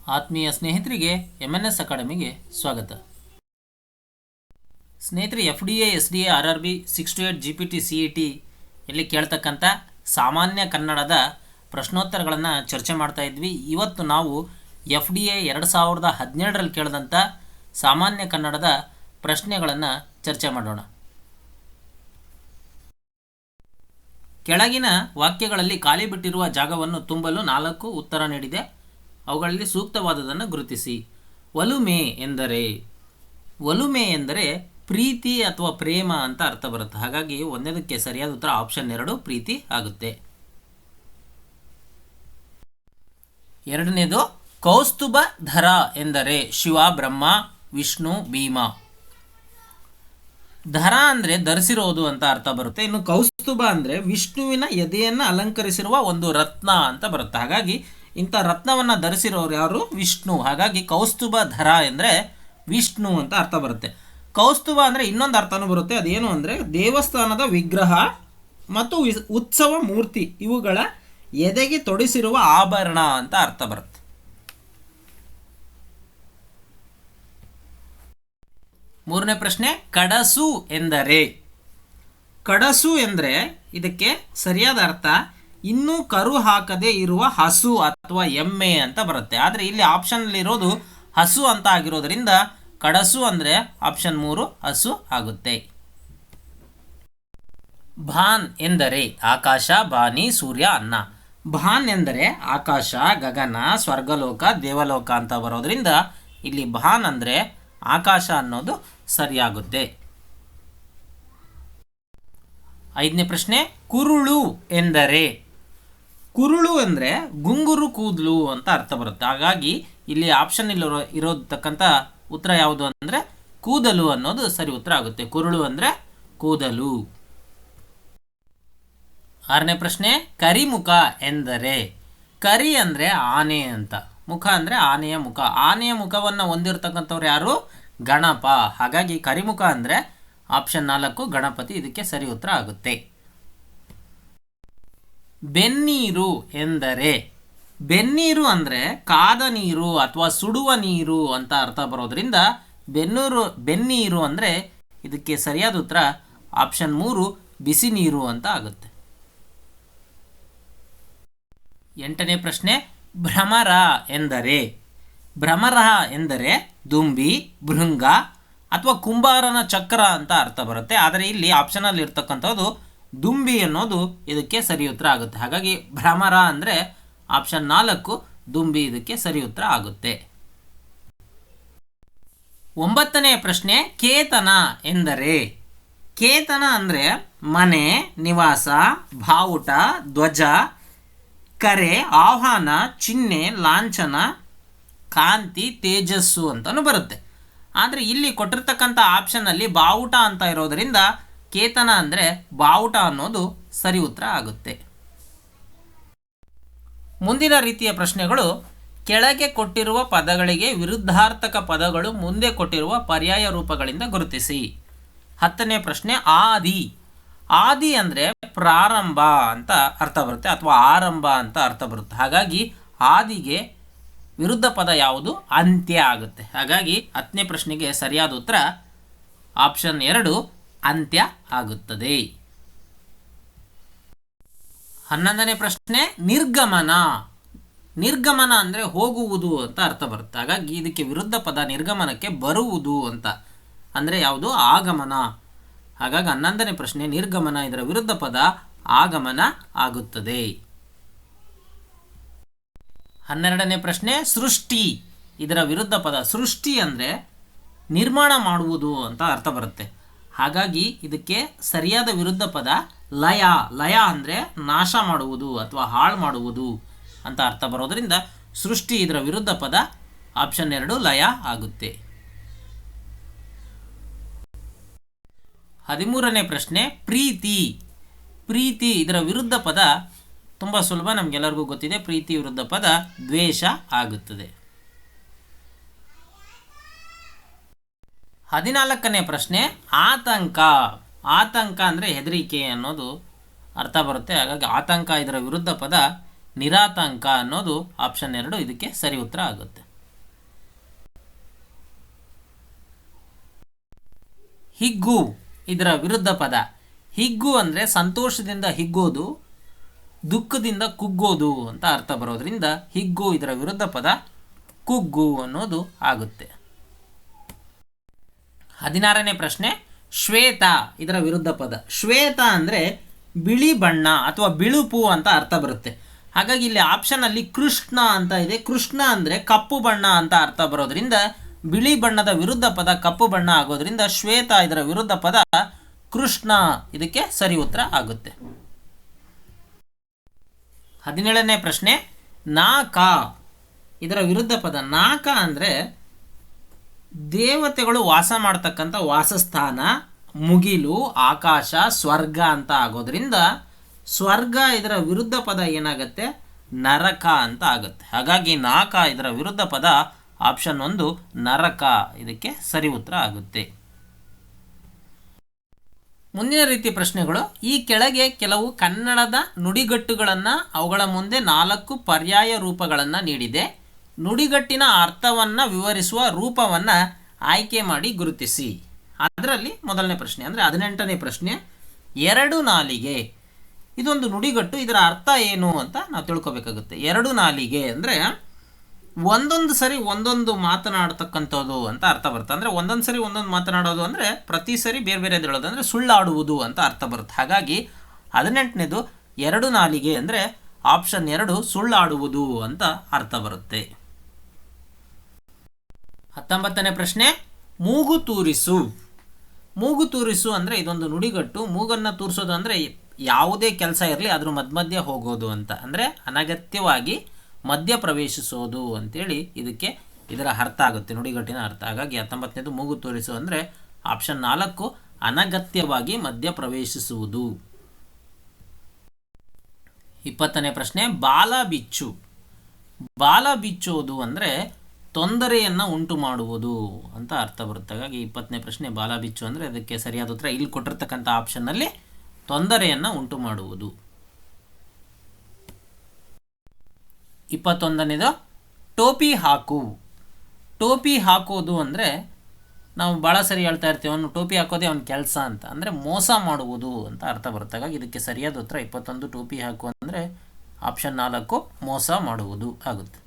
ಆತ್ಮೀಯ ಸ್ನೇಹಿತರಿಗೆ MNS ಅಕಾಡೆಮಿಗೆ ಸ್ವಾಗತ. ಸ್ನೇಹಿತರೆ, FDA, SDA, RRB, 6 to 8 GPT, CET ಇಲ್ಲಿ ಕೇಳ್ತಕ್ಕಂಥ ಸಾಮಾನ್ಯ ಕನ್ನಡದ ಪ್ರಶ್ನೋತ್ತರಗಳನ್ನು ಚರ್ಚೆ ಮಾಡ್ತಾ ಇದ್ವಿ. ಇವತ್ತು ನಾವು FDA 2017ರಲ್ಲಿ ಕೇಳಿದಂಥ ಸಾಮಾನ್ಯ ಕನ್ನಡದ ಪ್ರಶ್ನೆಗಳನ್ನು ಚರ್ಚೆ ಮಾಡೋಣ. ಕೆಳಗಿನ ವಾಕ್ಯಗಳಲ್ಲಿ ಖಾಲಿ ಬಿಟ್ಟಿರುವ ಜಾಗವನ್ನು ತುಂಬಲು 4 ಉತ್ತರ ನೀಡಿದೆ. ಅವುಗಳಲ್ಲಿ ಸೂಕ್ತವಾದದನ್ನು ಗುರುತಿಸಿ. ಒಲುಮೆ ಎಂದರೆ ಪ್ರೀತಿ ಅಥವಾ ಪ್ರೇಮ ಅಂತ ಅರ್ಥ ಬರುತ್ತೆ. ಹಾಗಾಗಿ ಒಂದಕ್ಕೆ ಸರಿಯಾದ ಉತ್ತರ ಆಪ್ಷನ್ 2 ಪ್ರೀತಿ ಆಗುತ್ತೆ. ಎರಡನೇದು, ಕೌಸ್ತುಭ ಧರ ಎಂದರೆ ಶಿವ, ಬ್ರಹ್ಮ, ವಿಷ್ಣು, ಭೀಮ. ಧರ ಅಂದರೆ ಧರಿಸಿರೋದು ಅಂತ ಅರ್ಥ ಬರುತ್ತೆ. ಇನ್ನು ಕೌಸ್ತುಭ ಅಂದರೆ ವಿಷ್ಣುವಿನ ಎದೆಯನ್ನು ಅಲಂಕರಿಸಿರುವ ಒಂದು ರತ್ನ ಅಂತ ಬರುತ್ತೆ. ಹಾಗಾಗಿ ಇಂಥ ರತ್ನವನ್ನು ಧರಿಸಿರೋರು ಯಾರು? ವಿಷ್ಣು. ಹಾಗಾಗಿ ಕೌಸ್ತುಭ ಧರ ಎಂದರೆ ವಿಷ್ಣು ಅಂತ ಅರ್ಥ ಬರುತ್ತೆ. ಕೌಸ್ತುಭ ಅಂದರೆ ಇನ್ನೊಂದು ಅರ್ಥನೂ ಬರುತ್ತೆ. ಅದೇನು ಅಂದರೆ ದೇವಸ್ಥಾನದ ವಿಗ್ರಹ ಮತ್ತು ಉತ್ಸವ ಮೂರ್ತಿ ಇವುಗಳ ಎದೆಗೆ ತೊಡಿಸಿರುವ ಆಭರಣ ಅಂತ ಅರ್ಥ ಬರುತ್ತೆ. ಮೂರನೇ ಪ್ರಶ್ನೆ, ಕಡಸು ಎಂದರೆ ಇದಕ್ಕೆ ಸರಿಯಾದ ಅರ್ಥ ಇನ್ನೂ ಕರು ಹಾಕದೇ ಇರುವ ಹಸು ಅಥವಾ ಎಮ್ಮೆ ಅಂತ ಬರುತ್ತೆ. ಆದರೆ ಇಲ್ಲಿ ಆಪ್ಷನ್ನಲ್ಲಿರೋದು ಹಸು ಅಂತ ಆಗಿರೋದ್ರಿಂದ ಕಡಸು ಅಂದರೆ ಆಪ್ಷನ್ 3 ಹಸು ಆಗುತ್ತೆ. ಭಾನ್ ಎಂದರೆ ಆಕಾಶ, ಬಾನಿ, ಸೂರ್ಯ, ಅನ್ನ. ಭಾನ್ ಎಂದರೆ ಆಕಾಶ, ಗಗನ, ಸ್ವರ್ಗಲೋಕ, ದೇವಲೋಕ ಅಂತ ಬರೋದ್ರಿಂದ ಇಲ್ಲಿ ಭಾನ್ ಅಂದರೆ ಆಕಾಶ ಅನ್ನೋದು ಸರಿಯಾಗುತ್ತೆ. 5ನೇ ಪ್ರಶ್ನೆ, ಕುರುಳು ಎಂದರೆ ಗುಂಗುರು ಕೂದಲು ಅಂತ ಅರ್ಥ ಬರುತ್ತೆ. ಹಾಗಾಗಿ ಇಲ್ಲಿ ಆಪ್ಷನ್ ಇರೋತಕ್ಕಂಥ ಉತ್ತರ ಯಾವುದು ಅಂದರೆ ಕೂದಲು ಅನ್ನೋದು ಸರಿ ಉತ್ತರ ಆಗುತ್ತೆ. ಕುರುಳು ಅಂದರೆ ಕೂದಲು. 6ನೇ ಪ್ರಶ್ನೆ, ಕರಿಮುಖ ಎಂದರೆ ಕರಿ ಅಂದರೆ ಆನೆ ಅಂತ, ಮುಖ ಅಂದರೆ ಆನೆಯ ಮುಖ. ಆನೆಯ ಮುಖವನ್ನು ಹೊಂದಿರತಕ್ಕಂಥವ್ರು ಯಾರು? ಗಣಪ. ಹಾಗಾಗಿ ಕರಿಮುಖ ಅಂದರೆ ಆಪ್ಷನ್ 4 ಗಣಪತಿ ಇದಕ್ಕೆ ಸರಿ ಉತ್ತರ ಆಗುತ್ತೆ. ಬೆನ್ನೀರು ಅಂದರೆ ಕಾದ ನೀರು ಅಥವಾ ಸುಡುವ ನೀರು ಅಂತ ಅರ್ಥ ಬರೋದ್ರಿಂದ ಬೆನ್ನೀರು ಅಂದರೆ ಇದಕ್ಕೆ ಸರಿಯಾದ ಉತ್ತರ ಆಪ್ಷನ್ 3 ಬಿಸಿ ನೀರು ಅಂತ ಆಗುತ್ತೆ. 8ನೇ ಪ್ರಶ್ನೆ, ಭ್ರಮರ ಎಂದರೆ ದುಂಬಿ, ಭೃಂಗ ಅಥವಾ ಕುಂಬಾರನ ಚಕ್ರ ಅಂತ ಅರ್ಥ ಬರುತ್ತೆ. ಆದರೆ ಇಲ್ಲಿ ಆಪ್ಷನಲ್ಲಿ ಇರ್ತಕ್ಕಂಥದ್ದು ದುಂಬಿ ಅನ್ನೋದು ಇದಕ್ಕೆ ಸರಿ ಉತ್ತರ ಆಗುತ್ತೆ. ಹಾಗಾಗಿ ಭ್ರಮರ ಅಂದರೆ ಆಪ್ಷನ್ 4 ದುಂಬಿ ಇದಕ್ಕೆ ಸರಿ ಉತ್ತರ ಆಗುತ್ತೆ. 9ನೇ ಪ್ರಶ್ನೆ, ಕೇತನ ಅಂದರೆ ಮನೆ, ನಿವಾಸ, ಬಾವುಟ, ಧ್ವಜ, ಕರೆ, ಆಹ್ವಾನ, ಚಿಹ್ನೆ, ಲಾಂಛನ, ಕಾಂತಿ, ತೇಜಸ್ಸು ಅಂತಲೂ ಬರುತ್ತೆ. ಆದರೆ ಇಲ್ಲಿ ಕೊಟ್ಟಿರ್ತಕ್ಕಂಥ ಆಪ್ಷನ್ನಲ್ಲಿ ಬಾವುಟ ಅಂತ ಇರೋದರಿಂದ ಕೇತನ ಅಂದರೆ ಬಾವುಟ ಅನ್ನೋದು ಸರಿ ಉತ್ತರ ಆಗುತ್ತೆ. ಮುಂದಿನ ರೀತಿಯ ಪ್ರಶ್ನೆಗಳು, ಕೆಳಗೆ ಕೊಟ್ಟಿರುವ ಪದಗಳಿಗೆ ವಿರುದ್ಧಾರ್ಥಕ ಪದಗಳು ಮುಂದೆ ಕೊಟ್ಟಿರುವ ಪರ್ಯಾಯ ರೂಪಗಳಿಂದ ಗುರುತಿಸಿ. 10ನೇ ಪ್ರಶ್ನೆ, ಆದಿ ಅಂದರೆ ಪ್ರಾರಂಭ ಅಂತ ಅರ್ಥ ಬರುತ್ತೆ ಅಥವಾ ಆರಂಭ ಅಂತ ಅರ್ಥ ಬರುತ್ತೆ. ಹಾಗಾಗಿ ಆದಿಗೆ ವಿರುದ್ಧ ಪದ ಯಾವುದು? ಅಂತ್ಯ ಆಗುತ್ತೆ. ಹಾಗಾಗಿ 10ನೇ ಪ್ರಶ್ನೆಗೆ ಸರಿಯಾದ ಉತ್ತರ ಆಪ್ಷನ್ 2 ಅಂತ್ಯ ಆಗುತ್ತದೆ. 11ನೇ ಪ್ರಶ್ನೆ, ನಿರ್ಗಮನ ಅಂದರೆ ಹೋಗುವುದು ಅಂತ ಅರ್ಥ ಬರುತ್ತೆ. ಹಾಗಾಗಿ ಇದಕ್ಕೆ ವಿರುದ್ಧ ಪದ ನಿರ್ಗಮನಕ್ಕೆ ಬರುವುದು ಅಂತ ಅಂದರೆ ಯಾವುದು? ಆಗಮನ. ಹಾಗಾಗಿ 11ನೇ ಪ್ರಶ್ನೆ ನಿರ್ಗಮನ, ಇದರ ವಿರುದ್ಧ ಪದ ಆಗಮನ ಆಗುತ್ತದೆ. 12ನೇ ಪ್ರಶ್ನೆ, ಸೃಷ್ಟಿ. ಇದರ ವಿರುದ್ಧ ಪದ ಸೃಷ್ಟಿ ಅಂದರೆ ನಿರ್ಮಾಣ ಮಾಡುವುದು ಅಂತ ಅರ್ಥ ಬರುತ್ತೆ. ಹಾಗಾಗಿ ಇದಕ್ಕೆ ಸರಿಯಾದ ವಿರುದ್ಧ ಪದ ಲಯ ಅಂದರೆ ನಾಶ ಮಾಡುವುದು ಅಥವಾ ಹಾಳು ಮಾಡುವುದು ಅಂತ ಅರ್ಥ ಬರೋದರಿಂದ ಸೃಷ್ಟಿ ಇದರ ವಿರುದ್ಧ ಪದ ಆಪ್ಷನ್ 2 ಲಯ ಆಗುತ್ತೆ. 13ನೇ ಪ್ರಶ್ನೆ, ಪ್ರೀತಿ ಇದರ ವಿರುದ್ಧ ಪದ ತುಂಬ ಸುಲಭ, ನಮಗೆಲ್ಲರಿಗೂ ಗೊತ್ತಿದೆ. ಪ್ರೀತಿ ವಿರುದ್ಧ ಪದ ದ್ವೇಷ ಆಗುತ್ತದೆ. 14ನೇ ಪ್ರಶ್ನೆ, ಆತಂಕ ಅಂದರೆ ಹೆದರಿಕೆ ಅನ್ನೋದು ಅರ್ಥ ಬರುತ್ತೆ. ಹಾಗಾಗಿ ಆತಂಕ ಇದರ ವಿರುದ್ಧ ಪದ ನಿರಾತಂಕ ಅನ್ನೋದು ಆಪ್ಷನ್ 2 ಇದಕ್ಕೆ ಸರಿ ಉತ್ತರ ಆಗುತ್ತೆ. ಹಿಗ್ಗು ಇದರ ವಿರುದ್ಧ ಪದ. ಹಿಗ್ಗು ಅಂದರೆ ಸಂತೋಷದಿಂದ ಹಿಗ್ಗೋದು, ದುಃಖದಿಂದ ಕುಗ್ಗೋದು ಅಂತ ಅರ್ಥ ಬರೋದ್ರಿಂದ ಹಿಗ್ಗು ಇದರ ವಿರುದ್ಧ ಪದ ಕುಗ್ಗು ಅನ್ನೋದು ಆಗುತ್ತೆ. 16ನೇ ಪ್ರಶ್ನೆ, ಶ್ವೇತ ಇದರ ವಿರುದ್ಧ ಪದ. ಶ್ವೇತ ಅಂದರೆ ಬಿಳಿ ಬಣ್ಣ ಅಥವಾ ಬಿಳುಪು ಅಂತ ಅರ್ಥ ಬರುತ್ತೆ. ಹಾಗಾಗಿ ಇಲ್ಲಿ ಆಪ್ಷನಲ್ಲಿ ಕೃಷ್ಣ ಅಂತ ಇದೆ. ಕೃಷ್ಣ ಅಂದರೆ ಕಪ್ಪು ಬಣ್ಣ ಅಂತ ಅರ್ಥ ಬರೋದ್ರಿಂದ ಬಿಳಿ ಬಣ್ಣದ ವಿರುದ್ಧ ಪದ ಕಪ್ಪು ಬಣ್ಣ ಆಗೋದ್ರಿಂದ ಶ್ವೇತ ಇದರ ವಿರುದ್ಧ ಪದ ಕೃಷ್ಣ ಇದಕ್ಕೆ ಸರಿ ಉತ್ತರ ಆಗುತ್ತೆ. 17ನೇ ಪ್ರಶ್ನೆ, ನಾಕ ಇದರ ವಿರುದ್ಧ ಪದ. ನಾಕ ಅಂದರೆ ದೇವತೆಗಳು ವಾಸ ಮಾಡ್ತಕ್ಕಂಥ ವಾಸಸ್ಥಾನ, ಮುಗಿಲು, ಆಕಾಶ, ಸ್ವರ್ಗ ಅಂತ ಆಗೋದ್ರಿಂದ ಸ್ವರ್ಗ ಇದರ ವಿರುದ್ಧ ಪದ ಏನಾಗುತ್ತೆ, ನರಕ ಅಂತ ಆಗುತ್ತೆ. ಹಾಗಾಗಿ ನಾಕ ಇದರ ವಿರುದ್ಧ ಪದ ಆಪ್ಷನ್ 1 ನರಕ ಇದಕ್ಕೆ ಸರಿ ಉತ್ತರ ಆಗುತ್ತೆ. ಮುಂದಿನ ರೀತಿ ಪ್ರಶ್ನೆಗಳು, ಈ ಕೆಳಗೆ ಕೆಲವು ಕನ್ನಡದ ನುಡಿಗಟ್ಟುಗಳನ್ನು ಅವುಗಳ ಮುಂದೆ 4 ಪರ್ಯಾಯ ರೂಪಗಳನ್ನು ನೀಡಿದೆ. ನುಡಿಗಟ್ಟಿನ ಅರ್ಥವನ್ನು ವಿವರಿಸುವ ರೂಪವನ್ನು ಆಯ್ಕೆ ಮಾಡಿ ಗುರುತಿಸಿ. ಅದರಲ್ಲಿ ಮೊದಲನೇ ಪ್ರಶ್ನೆ ಅಂದರೆ 18ನೇ ಪ್ರಶ್ನೆ, ಎರಡು ನಾಲಿಗೆ. ಇದೊಂದು ನುಡಿಗಟ್ಟು, ಇದರ ಅರ್ಥ ಏನು ಅಂತ ನಾವು ತಿಳ್ಕೊಬೇಕಾಗುತ್ತೆ. ಎರಡು ನಾಲಿಗೆ ಅಂದರೆ ಒಂದೊಂದು ಸರಿ ಒಂದೊಂದು ಮಾತನಾಡ್ತಕ್ಕಂಥದ್ದು ಅಂತ ಅರ್ಥ ಬರುತ್ತೆ. ಅಂದರೆ ಒಂದೊಂದು ಸರಿ ಒಂದೊಂದು ಮಾತನಾಡೋದು ಅಂದರೆ ಪ್ರತಿ ಸರಿ ಬೇರೆ ಬೇರೆ ಹೇಳೋದು ಅಂದರೆ ಸುಳ್ಳಾಡುವುದು ಅಂತ ಅರ್ಥ ಬರುತ್ತೆ. ಹಾಗಾಗಿ 18ನೇದು ಎರಡು ನಾಲಿಗೆ ಅಂದರೆ ಆಪ್ಷನ್ 2 ಸುಳ್ಳಾಡುವುದು ಅಂತ ಅರ್ಥ ಬರುತ್ತೆ. 19ನೇ ಪ್ರಶ್ನೆ, ಮೂಗು ತೂರಿಸು. ಮೂಗು ತೂರಿಸು ಅಂದರೆ ಇದೊಂದು ನುಡಿಗಟ್ಟು. ಮೂಗನ್ನು ತೂರಿಸೋದು ಅಂದರೆ ಯಾವುದೇ ಕೆಲಸ ಇರಲಿ ಅದ್ರ ಮಧ್ಯೆ ಹೋಗೋದು ಅಂತ, ಅಂದರೆ ಅನಗತ್ಯವಾಗಿ ಮಧ್ಯ ಪ್ರವೇಶಿಸೋದು ಅಂತೇಳಿ ಇದಕ್ಕೆ ಇದರ ಅರ್ಥ ಆಗುತ್ತೆ, ನುಡಿಗಟ್ಟಿನ ಅರ್ಥ. ಹಾಗಾಗಿ 19ನೇದು ಮೂಗು ತೂರಿಸು ಅಂದರೆ ಆಪ್ಷನ್ 4 ಅನಗತ್ಯವಾಗಿ ಮಧ್ಯ ಪ್ರವೇಶಿಸುವುದು. 20ನೇ ಪ್ರಶ್ನೆ, ಬಾಲ ಬಿಚ್ಚು. ಬಾಲ ಬಿಚ್ಚೋದು ಅಂದರೆ ತೊಂದರೆಯನ್ನು ಉಂಟು ಮಾಡುವುದು ಅಂತ ಅರ್ಥ ಬರುತ್ತೆ. ಹಾಗಾಗಿ 20ನೇ ಪ್ರಶ್ನೆ ಬಾಲ ಬಿಚ್ಚು ಅಂದರೆ ಅದಕ್ಕೆ ಸರಿಯಾದ ಉತ್ತರ ಇಲ್ಲಿ ಕೊಟ್ಟಿರ್ತಕ್ಕಂಥ ಆಪ್ಷನ್ನಲ್ಲಿ ತೊಂದರೆಯನ್ನು ಉಂಟು ಮಾಡುವುದು. 21ನೇದು ಟೋಪಿ ಹಾಕು. ಟೋಪಿ ಹಾಕೋದು ಅಂದರೆ ನಾವು ಭಾಳ ಸರಿ ಹೇಳ್ತಾ ಇರ್ತೀವಿ, ಅವನು ಟೋಪಿ ಹಾಕೋದೇ ಅವನ ಕೆಲಸ ಅಂತ, ಅಂದರೆ ಮೋಸ ಮಾಡುವುದು ಅಂತ ಅರ್ಥ ಬರುತ್ತೆ. ಹಾಗಾಗಿ ಇದಕ್ಕೆ ಸರಿಯಾದ ಉತ್ತರ 21 ಟೋಪಿ ಹಾಕು ಅಂದರೆ ಆಪ್ಷನ್ 4 ಮೋಸ ಮಾಡುವುದು ಆಗುತ್ತೆ.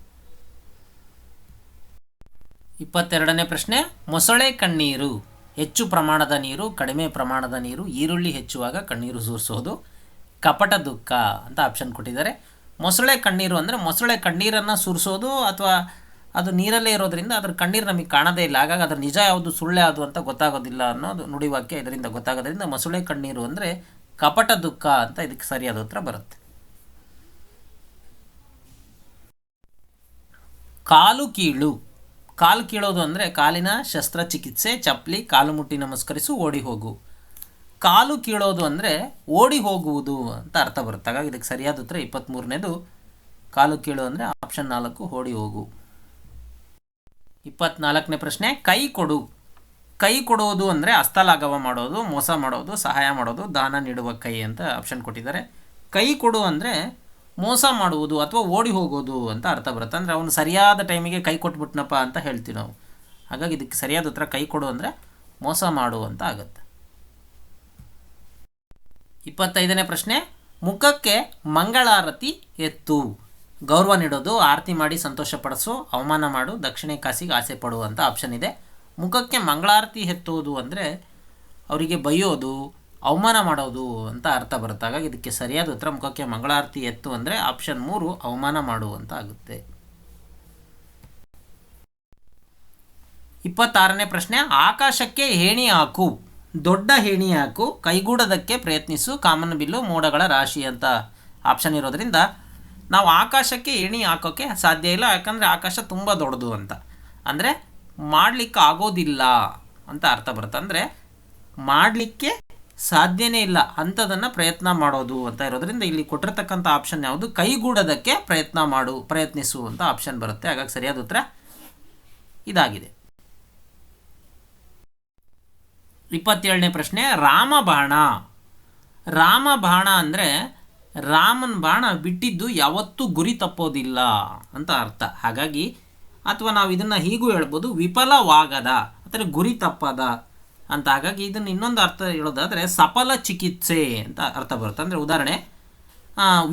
22ನೇ ಪ್ರಶ್ನೆ, ಮೊಸಳೆ ಕಣ್ಣೀರು. ಹೆಚ್ಚು ಪ್ರಮಾಣದ ನೀರು, ಕಡಿಮೆ ಪ್ರಮಾಣದ ನೀರು, ಈರುಳ್ಳಿ ಹೆಚ್ಚುವಾಗ ಕಣ್ಣೀರು ಸುರಿಸೋದು, ಕಪಟ ದುಃಖ ಅಂತ ಆಪ್ಷನ್ ಕೊಟ್ಟಿದ್ದಾರೆ. ಮೊಸಳೆ ಕಣ್ಣೀರು ಅಂದರೆ ಮೊಸಳೆ ಕಣ್ಣೀರನ್ನು ಸುರಿಸೋದು ಅಥವಾ ಅದು ನೀರಲ್ಲೇ ಇರೋದ್ರಿಂದ ಅದ್ರ ಕಣ್ಣೀರು ನಮಗೆ ಕಾಣದೇ ಇಲ್ಲ, ಹಾಗಾಗಿ ಅದ್ರ ನಿಜ ಯಾವುದು ಸುಳ್ಳು ಯಾವುದು ಅಂತ ಗೊತ್ತಾಗೋದಿಲ್ಲ ಅನ್ನೋದು ನುಡಿವಾಕ್ಯ ಇದರಿಂದ ಗೊತ್ತಾಗೋದ್ರಿಂದ ಮೊಸಳೆ ಕಣ್ಣೀರು ಅಂದರೆ ಕಪಟ ದುಃಖ ಅಂತ ಇದಕ್ಕೆ ಸರಿಯಾದ ಉತ್ತರ ಬರುತ್ತೆ. ಕಾಲು ಕೀಳು. ಕಾಲು ಕೀಳೋದು ಅಂದರೆ ಕಾಲಿನ ಶಸ್ತ್ರಚಿಕಿತ್ಸೆ, ಚಪ್ಪಲಿ, ಕಾಲು ಮುಟ್ಟಿ ನಮಸ್ಕರಿಸು, ಓಡಿ ಹೋಗು. ಕಾಲು ಕೀಳೋದು ಅಂದರೆ ಓಡಿ ಹೋಗುವುದು ಅಂತ ಅರ್ಥ ಬರುತ್ತೆ. ಹಾಗಾಗಿ ಇದಕ್ಕೆ ಸರಿಯಾದ ಉತ್ತರ 23ನೇದು ಕಾಲು ಕೀಳು ಅಂದರೆ ಆಪ್ಷನ್ 4 ಓಡಿ ಹೋಗು. 24ನೇ ಪ್ರಶ್ನೆ, ಕೈ ಕೊಡು. ಕೈ ಕೊಡೋದು ಅಂದರೆ ಹಸ್ತಲಾಘವ ಮಾಡೋದು, ಮೋಸ ಮಾಡೋದು, ಸಹಾಯ ಮಾಡೋದು, ದಾನ ನೀಡುವ ಕೈ ಅಂತ ಆಪ್ಷನ್ ಕೊಟ್ಟಿದ್ದಾರೆ. ಕೈ ಕೊಡು ಅಂದರೆ ಮೋಸ ಮಾಡುವುದು ಅಥವಾ ಓಡಿ ಹೋಗೋದು ಅಂತ ಅರ್ಥ ಬರುತ್ತೆ. ಅಂದರೆ ಅವನು ಸರಿಯಾದ ಟೈಮಿಗೆ ಕೈ ಕೊಟ್ಬಿಟ್ನಪ್ಪ ಅಂತ ಹೇಳ್ತೀವಿ ನಾವು. ಹಾಗಾಗಿ ಇದಕ್ಕೆ ಸರಿಯಾದ ಉತ್ತರ ಕೈ ಕೊಡು ಅಂದರೆ ಮೋಸ ಮಾಡು ಅಂತ ಆಗುತ್ತೆ. 25ನೇ ಪ್ರಶ್ನೆ, ಮುಖಕ್ಕೆ ಮಂಗಳಾರತಿ ಎತ್ತು. ಗೌರವ ನೀಡೋದು, ಆರತಿ ಮಾಡಿ ಸಂತೋಷಪಡಿಸು, ಅವಮಾನ ಮಾಡು, ದಕ್ಷಿಣೆ ಕಾಸಿಗೆ ಆಸೆ ಪಡು ಅಂತ ಆಪ್ಷನ್ ಇದೆ. ಮುಖಕ್ಕೆ ಮಂಗಳಾರತಿ ಎತ್ತೋದು ಅಂದರೆ ಅವರಿಗೆ ಬೈಯೋದು, ಅವಮಾನ ಮಾಡೋದು ಅಂತ ಅರ್ಥ ಬರುತ್ತೆ. ಹಾಗಾಗಿ ಇದಕ್ಕೆ ಸರಿಯಾದ ಉತ್ತರ ಮುಖಕ್ಕೆ ಮಂಗಳಾರತಿ ಎತ್ತು ಅಂದರೆ ಆಪ್ಷನ್ 3 ಅವಮಾನ ಮಾಡು ಅಂತ ಆಗುತ್ತೆ. 26ನೇ ಪ್ರಶ್ನೆ, ಆಕಾಶಕ್ಕೆ ಏಣಿ ಹಾಕು. ದೊಡ್ಡ ಏಣಿ ಹಾಕು, ಕೈಗೂಡೋದಕ್ಕೆ ಪ್ರಯತ್ನಿಸು, ಕಾಮನ ಬಿಲ್ಲು, ಮೋಡಗಳ ರಾಶಿ ಅಂತ ಆಪ್ಷನ್ ಇರೋದ್ರಿಂದ ನಾವು ಆಕಾಶಕ್ಕೆ ಏಣಿ ಹಾಕೋಕ್ಕೆ ಸಾಧ್ಯ ಇಲ್ಲ, ಯಾಕಂದರೆ ಆಕಾಶ ತುಂಬ ದೊಡ್ಡದು ಅಂತ, ಅಂದರೆ ಮಾಡಲಿಕ್ಕೆ ಆಗೋದಿಲ್ಲ ಅಂತ ಅರ್ಥ ಬರುತ್ತೆ. ಅಂದರೆ ಮಾಡಲಿಕ್ಕೆ ಸಾಧ್ಯನೇ ಇಲ್ಲ ಅಂಥದನ್ನು ಪ್ರಯತ್ನ ಮಾಡೋದು ಅಂತ ಇರೋದ್ರಿಂದ ಇಲ್ಲಿ ಕೊಟ್ಟಿರ್ತಕ್ಕಂಥ ಆಪ್ಷನ್ ಯಾವುದು, ಕೈಗೂಡೋದಕ್ಕೆ ಪ್ರಯತ್ನಿಸು ಅಂತ ಆಪ್ಷನ್ ಬರುತ್ತೆ. ಹಾಗಾಗಿ ಸರಿಯಾದ ಉತ್ತರ ಇದಾಗಿದೆ. 27ನೇ ಪ್ರಶ್ನೆ, ರಾಮಬಾಣ. ರಾಮಬಾಣ ಅಂದರೆ ರಾಮನ ಬಾಣ ಬಿಟ್ಟಿದ್ದು ಯಾವತ್ತೂ ಗುರಿ ತಪ್ಪೋದಿಲ್ಲ ಅಂತ ಅರ್ಥ. ಹಾಗಾಗಿ ಅಥವಾ ನಾವು ಇದನ್ನು ಹೀಗೂ ಹೇಳ್ಬೋದು, ವಿಫಲವಾಗದ ಅಂದರೆ ಗುರಿ ತಪ್ಪದ ಅಂತ. ಹಾಗಾಗಿ ಇದನ್ನು ಇನ್ನೊಂದು ಅರ್ಥ ಹೇಳೋದಾದರೆ ಸಫಲ ಚಿಕಿತ್ಸೆ ಅಂತ ಅರ್ಥ ಬರುತ್ತೆ. ಅಂದರೆ ಉದಾಹರಣೆ,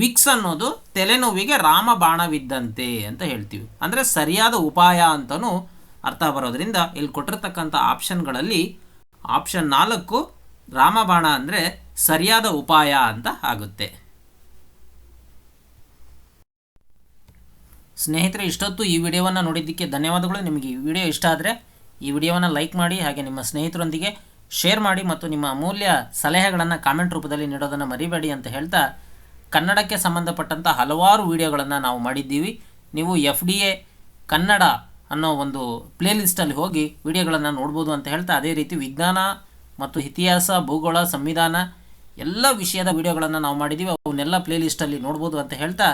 ವಿಕ್ಸ್ ಅನ್ನೋದು ತಲೆನೋವಿಗೆ ರಾಮಬಾಣವಿದ್ದಂತೆ ಅಂತ ಹೇಳ್ತೀವಿ. ಅಂದರೆ ಸರಿಯಾದ ಉಪಾಯ ಅಂತಲೂ ಅರ್ಥ ಬರೋದ್ರಿಂದ ಇಲ್ಲಿ ಕೊಟ್ಟಿರ್ತಕ್ಕಂಥ ಆಪ್ಷನ್ಗಳಲ್ಲಿ ಆಪ್ಷನ್ 4 ರಾಮಬಾಣ ಅಂದರೆ ಸರಿಯಾದ ಉಪಾಯ ಅಂತ ಆಗುತ್ತೆ. ಸ್ನೇಹಿತರೆ, ಇಷ್ಟೊತ್ತು ಈ ವಿಡಿಯೋವನ್ನು ನೋಡಿದ್ದಕ್ಕೆ ಧನ್ಯವಾದಗಳು. ನಿಮಗೆ ಈ ವಿಡಿಯೋ ಇಷ್ಟ ಆದರೆ ಈ ವಿಡಿಯೋವನ್ನು ಲೈಕ್ ಮಾಡಿ, ಹಾಗೆ ನಿಮ್ಮ ಸ್ನೇಹಿತರೊಂದಿಗೆ ಶೇರ್ ಮಾಡಿ ಮತ್ತು ನಿಮ್ಮ ಅಮೂಲ್ಯ ಸಲಹೆಗಳನ್ನು ಕಾಮೆಂಟ್ ರೂಪದಲ್ಲಿ ನೀಡೋದನ್ನು ಮರಿಬೇಡಿ ಅಂತ ಹೇಳ್ತಾ, ಕನ್ನಡಕ್ಕೆ ಸಂಬಂಧಪಟ್ಟಂಥ ಹಲವಾರು ವಿಡಿಯೋಗಳನ್ನು ನಾವು ಮಾಡಿದ್ದೀವಿ. ನೀವು FDA ಕನ್ನಡ ಅನ್ನೋ ಒಂದು ಪ್ಲೇಲಿಸ್ಟಲ್ಲಿ ಹೋಗಿ ವಿಡಿಯೋಗಳನ್ನು ನೋಡ್ಬೋದು ಅಂತ ಹೇಳ್ತಾ, ಅದೇ ರೀತಿ ವಿಜ್ಞಾನ ಮತ್ತು ಇತಿಹಾಸ, ಭೂಗೋಳ, ಸಂವಿಧಾನ ಎಲ್ಲ ವಿಷಯದ ವಿಡಿಯೋಗಳನ್ನು ನಾವು ಮಾಡಿದ್ದೀವಿ. ಅವನ್ನೆಲ್ಲ ಪ್ಲೇಲಿಸ್ಟಲ್ಲಿ ನೋಡ್ಬೋದು ಅಂತ ಹೇಳ್ತಾ,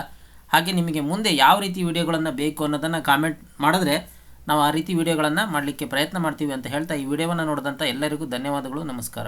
ಹಾಗೆ ನಿಮಗೆ ಮುಂದೆ ಯಾವ ರೀತಿ ವಿಡಿಯೋಗಳನ್ನು ಬೇಕು ಅನ್ನೋದನ್ನು ಕಾಮೆಂಟ್ ಮಾಡಿದ್ರೆ ನಾವು ಆ ರೀತಿ ವಿಡಿಯೋಗಳನ್ನು ಮಾಡಲಿಕ್ಕೆ ಪ್ರಯತ್ನ ಮಾಡ್ತೀವಿ ಅಂತ ಹೇಳ್ತಾ, ಈ ವಿಡಿಯೋವನ್ನು ನೋಡಿದಂಥ ಎಲ್ಲರಿಗೂ ಧನ್ಯವಾದಗಳು. ನಮಸ್ಕಾರ.